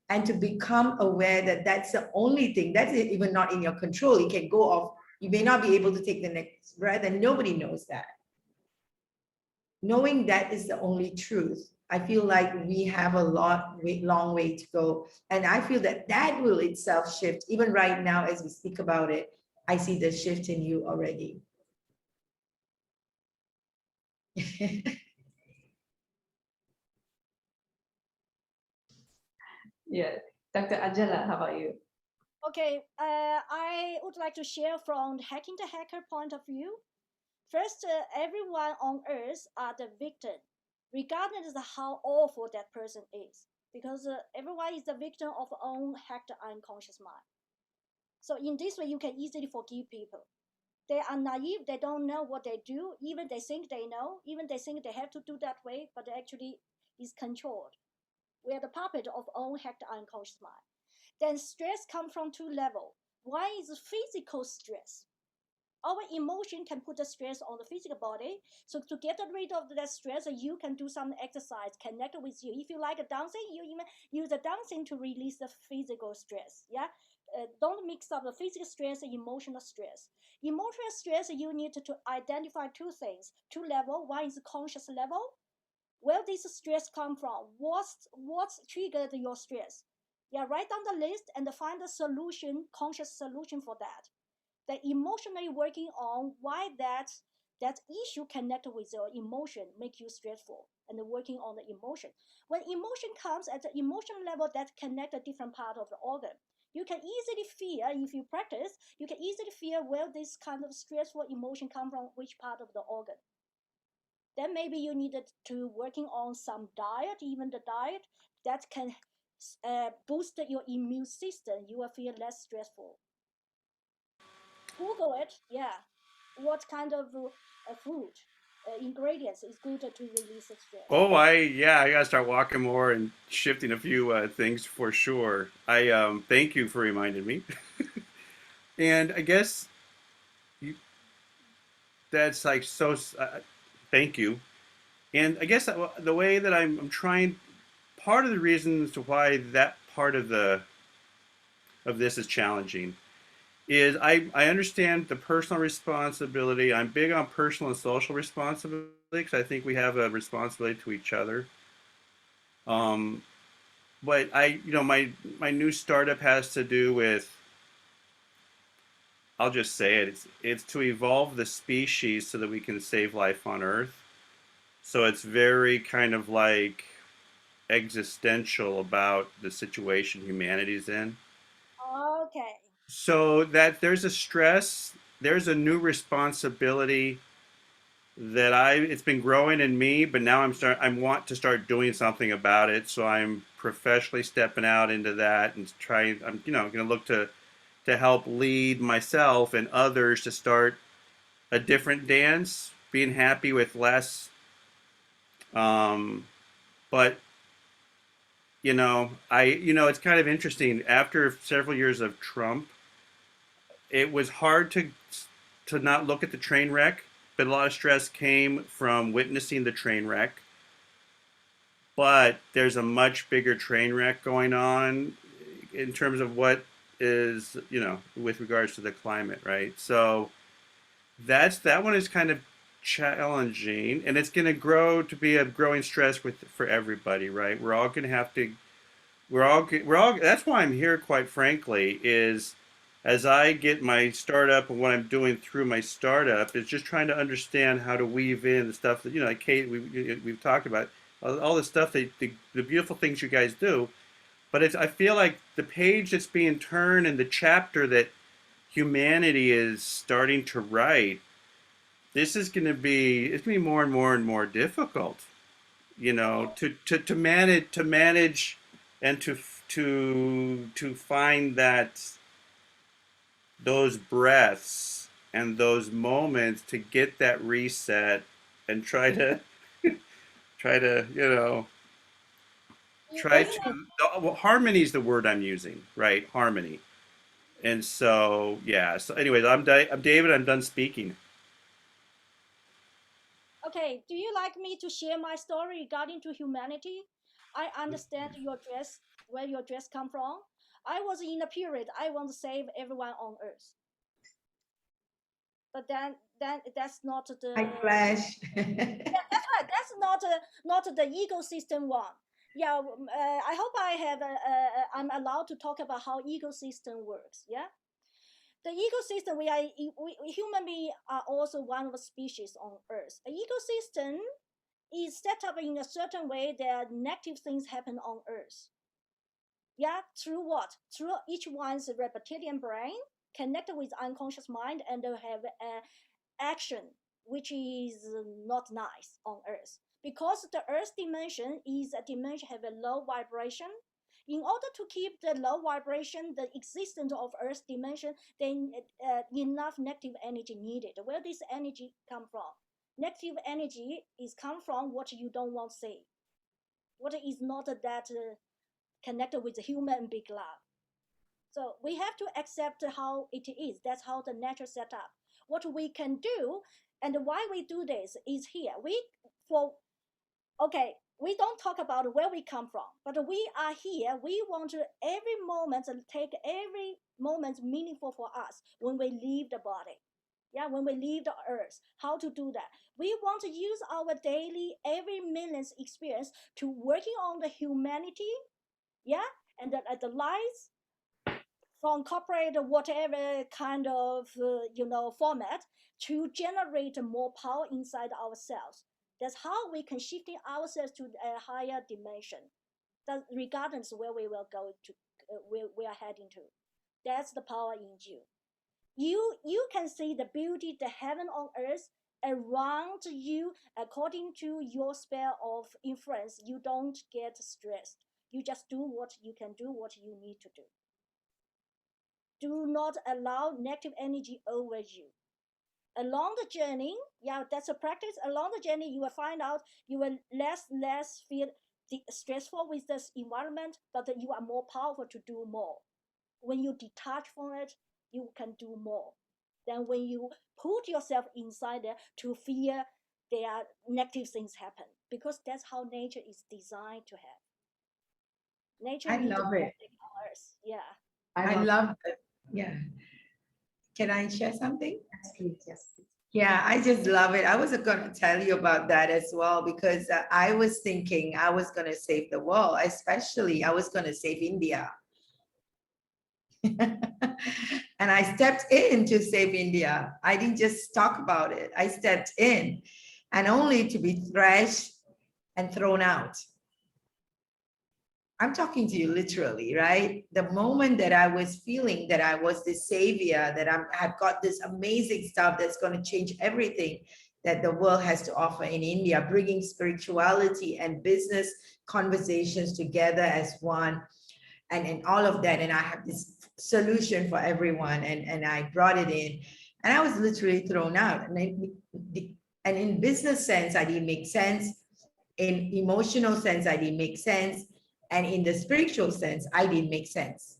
S2: And to become aware that that's the only thing, that's even not in your control. You can go off, you may not be able to take the next breath, and nobody knows that. Knowing that is the only truth, I feel like we have a long way to go. And I feel that that will itself shift. Even right now, as we speak about it, I see the shift in you already.
S1: Yeah. Dr. Angela, how about you?
S3: Okay, I would like to share from the hacking the hacker point of view. First, everyone on earth are the victim, regardless of how awful that person is, because everyone is the victim of own hacked unconscious mind. So in this way, you can easily forgive people. They are naive, they don't know what they do, even they think they know, even they think they have to do that way, but actually is controlled. We are the puppet of own hacked unconscious mind. Then stress comes from two levels. One is physical stress. Our emotion can put the stress on the physical body. So to get rid of that stress, you can do some exercise, connect with you. If you like dancing, you even use the dancing to release the physical stress. Yeah. Don't mix up the physical stress and emotional stress. Emotional stress, you need to identify two things, two levels. One is conscious level. Where this stress come from? What's triggered your stress? Yeah, write down the list and find a solution, conscious solution for that. That emotionally working on why that issue connected with your emotion make you stressful, and working on the emotion. When emotion comes at the emotional level, that connect a different part of the organ. You can easily feel, if you practice, you can easily feel where this kind of stressful emotion come from, which part of the organ. Then maybe you needed to working on some diet, even the diet that can boost your immune system. You will feel less stressful. Google it, yeah. What kind of food ingredients is good to release the stress?
S4: Oh, I gotta start walking more and shifting a few things for sure. I thank you for reminding me, and I guess you, that's like so. Thank you, and I guess the way that I'm trying, part of the reasons to why that part of this is challenging is I understand the personal responsibility. I'm big on personal and social responsibility because I think we have a responsibility to each other. Um, but my new startup has to do with, I'll just say it. It's to evolve the species so that we can save life on Earth. So it's very kind of like existential about the situation humanity's in.
S3: Okay.
S4: So that there's a stress, there's a new responsibility that it's been growing in me, but now I want to start doing something about it. So I'm professionally stepping out into that and trying. I'm going to look to help lead myself and others to start a different dance, being happy with less. But it's kind of interesting. After several years of Trump, it was hard to not look at the train wreck, but a lot of stress came from witnessing the train wreck. But there's a much bigger train wreck going on in terms of what is, with regards to the climate, right? So that one is kind of challenging, and it's going to grow to be a growing stress for everybody, right? We're all going to have to. We're all. That's why I'm here, quite frankly, is as I get my startup and what I'm doing through my startup is just trying to understand how to weave in the stuff that like Kate we've talked about all the stuff that the beautiful things you guys do. But I feel like the page that's being turned and the chapter that humanity is starting to write, this is going to be it's going to be more and more and more difficult, to manage and to find that those breaths and those moments to get that reset and try to try to try to well, harmony is the word I'm using, right? Harmony. And so yeah, so anyways, I'm David, I'm done speaking.
S3: Okay, do you like me to share my story regarding to humanity? I understand your dress, where your dress come from. I was in a period I want to save everyone on earth, but then that's not the.
S2: Hi, Flash.
S3: Yeah, that's right. That's not the ecosystem one. Yeah, I hope I'm allowed to talk about how ecosystem works. Yeah, the ecosystem we human beings are also one of the species on Earth. An ecosystem is set up in a certain way that negative things happen on Earth. Yeah, through what? Through each one's reptilian brain connected with unconscious mind and have action which is not nice on Earth. Because the Earth dimension is a dimension have a low vibration. In order to keep the low vibration, the existence of Earth dimension, then enough negative energy needed. Where this energy come from? Negative energy is come from what you don't want to see, what is not that connected with the human and big love. So we have to accept how it is. That's how the nature set up. What we can do and why we do this is here. We don't talk about where we come from, but we are here. We want to every moment take every moment meaningful for us when we leave the body. Yeah, when we leave the earth, how to do that? We want to use our daily, every minute's experience to working on the humanity, yeah, and the lives from corporate whatever kind of format to generate more power inside ourselves. That's how we can shift ourselves to a higher dimension. That regardless where we will go to, where we are heading to. That's the power in you. You can see the beauty, the heaven on earth around you according to your sphere of influence. You don't get stressed. You just do what you can do, what you need to do. Do not allow negative energy over you. Along the journey, yeah, that's a practice. Along the journey, you will find out you will less feel stressful with this environment, but you are more powerful to do more. When you detach from it, you can do more than when you put yourself inside there to fear there are negative things happen, because that's how nature is designed to have. Nature
S2: I
S3: needs
S2: love it.
S3: on Earth. Yeah.
S2: I love it. Yeah. Can I share something?
S1: Yes, please. Yes, please.
S2: Yeah, I just love it. I was going to tell you about that as well, because I was thinking I was going to save the world, especially I was going to save India. And I stepped in to save India. I didn't just talk about it. I stepped in, and only to be thrashed and thrown out. I'm talking to you literally, right? The moment that I was feeling that I was the savior, that I've got this amazing stuff that's going to change everything that the world has to offer in India, bringing spirituality and business conversations together as one, and all of that. And I have this solution for everyone, and I brought it in, and I was literally thrown out. And in business sense, I didn't make sense. In emotional sense, I didn't make sense. And in the spiritual sense, I didn't make sense.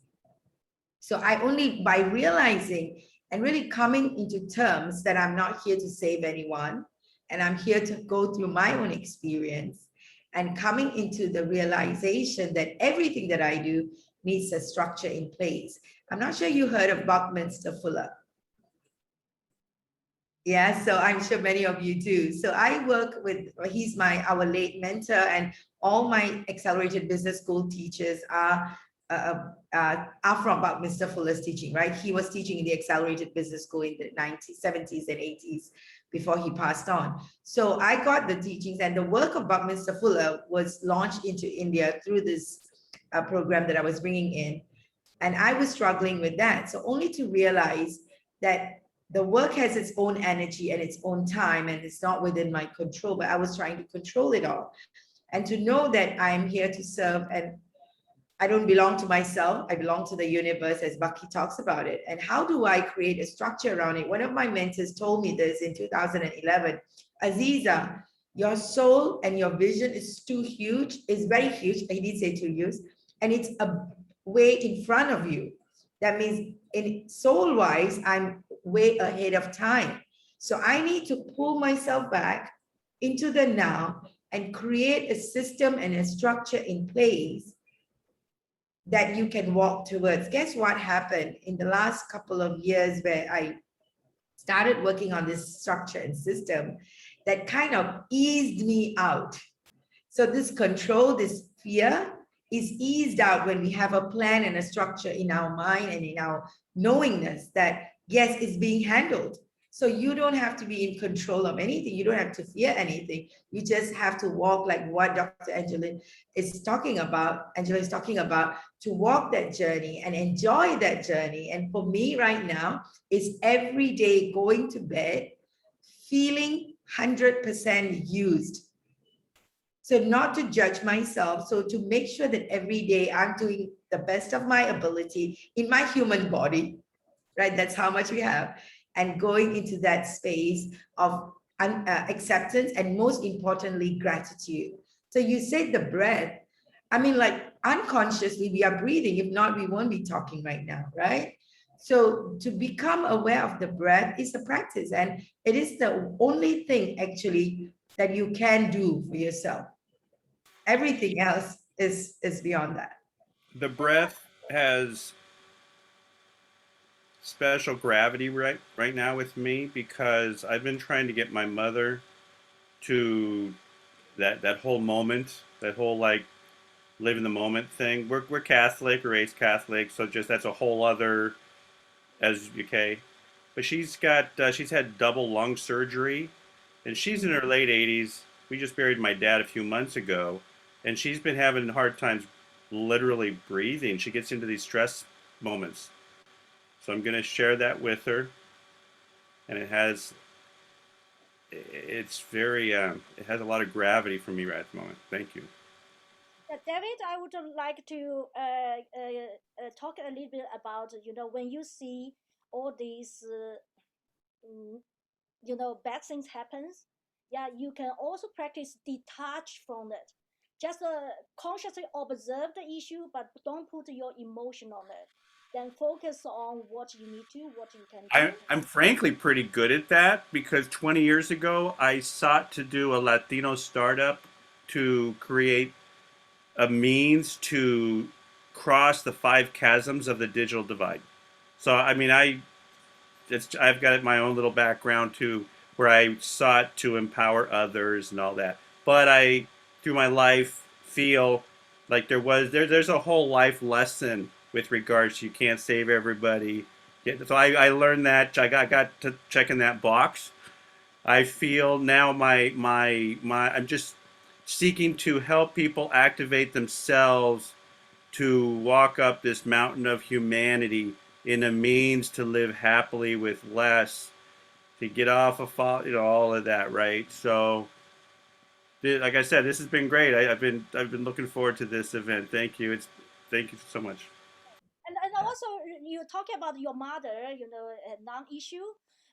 S2: So I only by realizing and really coming into terms that I'm not here to save anyone, and I'm here to go through my own experience, and coming into the realization that everything that I do needs a structure in place. I'm not sure you heard of Buckminster Fuller. Yeah, so I'm sure many of you do. So I work with, he's our late mentor, and all my accelerated business school teachers are from about Mr. Fuller's teaching, right? He was teaching in the accelerated business school in the 90s, 70s and 80s before he passed on. So I got the teachings, and the work of Mr. Fuller was launched into India through this program that I was bringing in. And I was struggling with that. So only to realize that the work has its own energy and its own time, and it's not within my control, but I was trying to control it all. And to know that I'm here to serve, and I don't belong to myself, I belong to the universe, as Bucky talks about it. And how do I create a structure around it? One of my mentors told me this in 2011, Azeeza, your soul and your vision is too huge, it's very huge, he did say too huge, and it's a way in front of you. That means in soul-wise, I'm way ahead of time. So I need to pull myself back into the now and create a system and a structure in place that you can walk towards. Guess what happened in the last couple of years where I started working on this structure and system that kind of eased me out. So this control, this fear is eased out when we have a plan and a structure in our mind and in our knowingness that yes, it's being handled. So you don't have to be in control of anything. You don't have to fear anything. You just have to walk like what Dr. Angela is talking about, to walk that journey and enjoy that journey. And for me right now, is every day going to bed feeling 100% used. So not to judge myself, so to make sure that every day I'm doing the best of my ability in my human body, right? That's how much we have. And going into that space of acceptance and most importantly, gratitude. So you said the breath, I mean, like unconsciously we are breathing. If not, we won't be talking right now, right? So to become aware of the breath is a practice, and it is the only thing actually that you can do for yourself. Everything else is beyond that.
S4: The breath has special gravity right now with me because I've been trying to get my mother to that whole moment, that whole like live in the moment thing. We're Catholic, or raised Catholic, so just that's a whole other as okay. But she's had double lung surgery, and she's in her late 80s. We just buried my dad a few months ago, and she's been having hard times literally breathing. She gets into these stress moments. So I'm going to share that with her, and it's very it has a lot of gravity for me right at the moment. Thank you.
S3: David, I would like to talk a little bit about, when you see all these, bad things happens, yeah, you can also practice detach from it. Just consciously observe the issue, but don't put your emotion on it. Then focus on what you need to, what you can do.
S4: I'm frankly pretty good at that because 20 years ago I sought to do a Latino startup to create a means to cross the five chasms of the digital divide. So I mean, I've got my own little background too, where I sought to empower others and all that. But I, through my life, feel like there's a whole life lesson with regards to you can't save everybody. So I learned that I got to checking that box. I feel now my I'm just seeking to help people activate themselves to walk up this mountain of humanity in a means to live happily with less, to get off of all of that, right? So, like I said, this has been great. I've been looking forward to this event. Thank you. Thank you so much.
S3: And also, you talking about your mother, a non-issue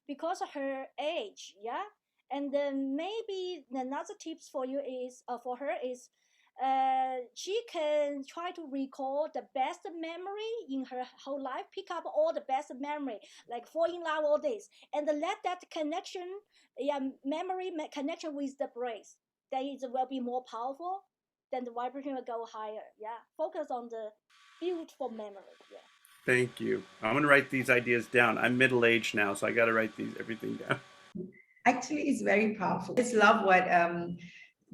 S3: because of her age, yeah. And then maybe another tips for you is for her is she can try to recall the best memory in her whole life, pick up all the best memory, like fall in love, all this, and then let that connection, yeah, connection with the breath, that is will be more powerful. Then the vibration will go higher. Yeah, focus on the beautiful memory. Yeah.
S4: Thank you. I'm gonna write these ideas down. I'm middle aged now, so I got to write everything down.
S2: Actually, it's very powerful. I just love what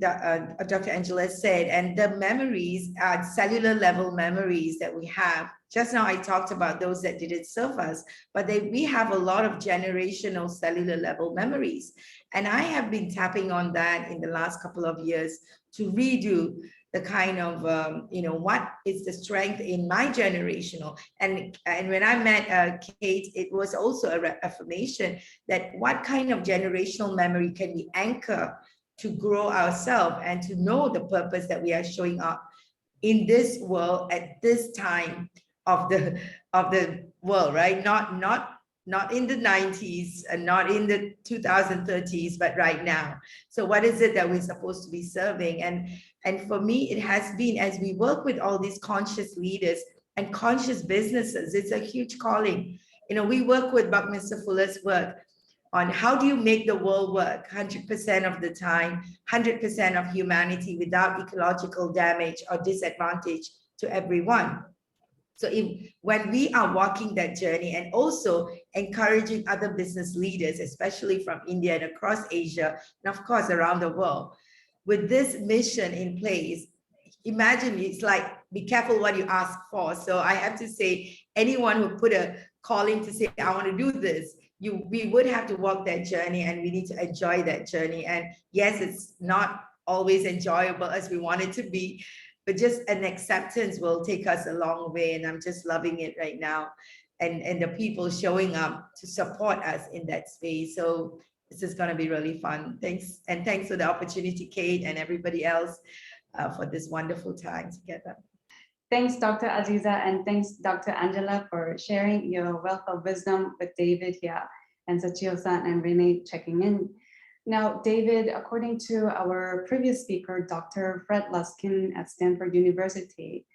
S2: Dr. Angela said, and the memories, cellular level memories that we have. Just now I talked about those that didn't serve us, but we have a lot of generational cellular level memories. And I have been tapping on that in the last couple of years to redo the kind of, what is the strength in my generational. And when I met Kate, it was also a affirmation that what kind of generational memory can we anchor to grow ourselves and to know the purpose that we are showing up in this world at this time of the world, right? Not in the 90s and not in the 2030s, but right now. So what is it that we're supposed to be serving? And for me, it has been, as we work with all these conscious leaders and conscious businesses, it's a huge calling. We work with Buckminster Fuller's work on how do you make the world work 100% of the time, 100% of humanity without ecological damage or disadvantage to everyone. So when we are walking that journey and also encouraging other business leaders, especially from India and across Asia, and of course around the world, with this mission in place, imagine it's like, be careful what you ask for. So I have to say, anyone who put a calling to say, I want to do this, we would have to walk that journey, and we need to enjoy that journey. And yes, it's not always enjoyable as we want it to be, but just an acceptance will take us a long way. And I'm just loving it right now. And the people showing up to support us in that space. So this is going to be really fun. Thanks. And thanks for the opportunity, Kate, and everybody else for this wonderful time together.
S1: Thanks, Dr. Azeeza, and thanks, Dr. Angela, for sharing your wealth of wisdom with David here, and Sachio-san and Renee checking in. Now, David, according to our previous speaker, Dr. Fred Luskin at Stanford University,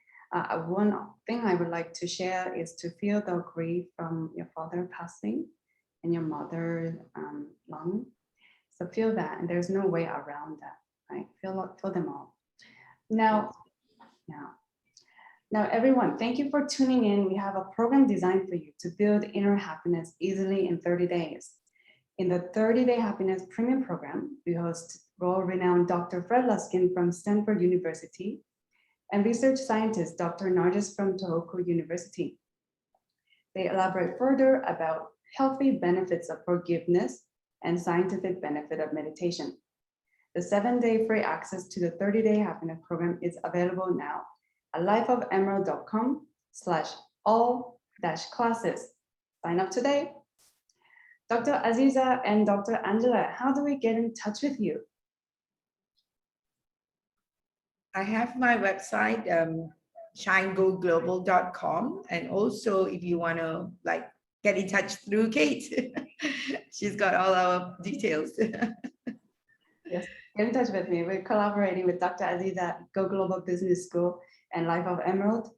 S1: one thing I would like to share is to feel the grief from your father passing and your mother lung. So feel that, and there's no way around that, right? Feel them all. Now, everyone, thank you for tuning in. We have a program designed for you to build inner happiness easily in 30 days. In the 30-day happiness premium program, we host world-renowned Dr. Fred Luskin from Stanford University and research scientist Dr. Nargis from Tohoku University. They elaborate further about healthy benefits of forgiveness and scientific benefit of meditation. The 7-day free access to the 30-day happiness program is available now at lifeofemerald.com/all-classes. Sign up today. Dr. Azeeza and Dr. Angela, how do we get in touch with you?
S2: I have my website, shinegoglobal.com. And also if you want to get in touch through Kate, she's got all our details.
S1: Yes, get in touch with me. We're collaborating with Dr. Azeeza, Go Global Business School and Life of Emerald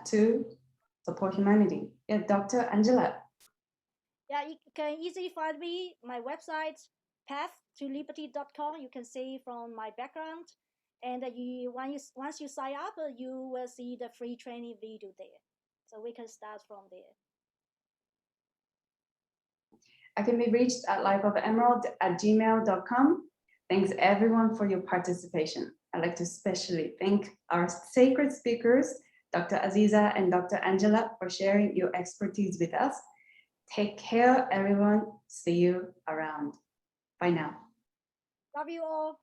S1: to support humanity. Yeah, Dr. Angela.
S3: Yeah, you can easily find me, my website, pathtoliberty.com. You can see from my background. And once you sign up, you will see the free training video there. So we can start from there.
S1: I can be reached at lifeofemerald@gmail.com. Thanks everyone for your participation. I'd like to especially thank our sacred speakers, Dr. Azeeza and Dr. Angela, for sharing your expertise with us. Take care, everyone. See you around. Bye now.
S3: Love you all.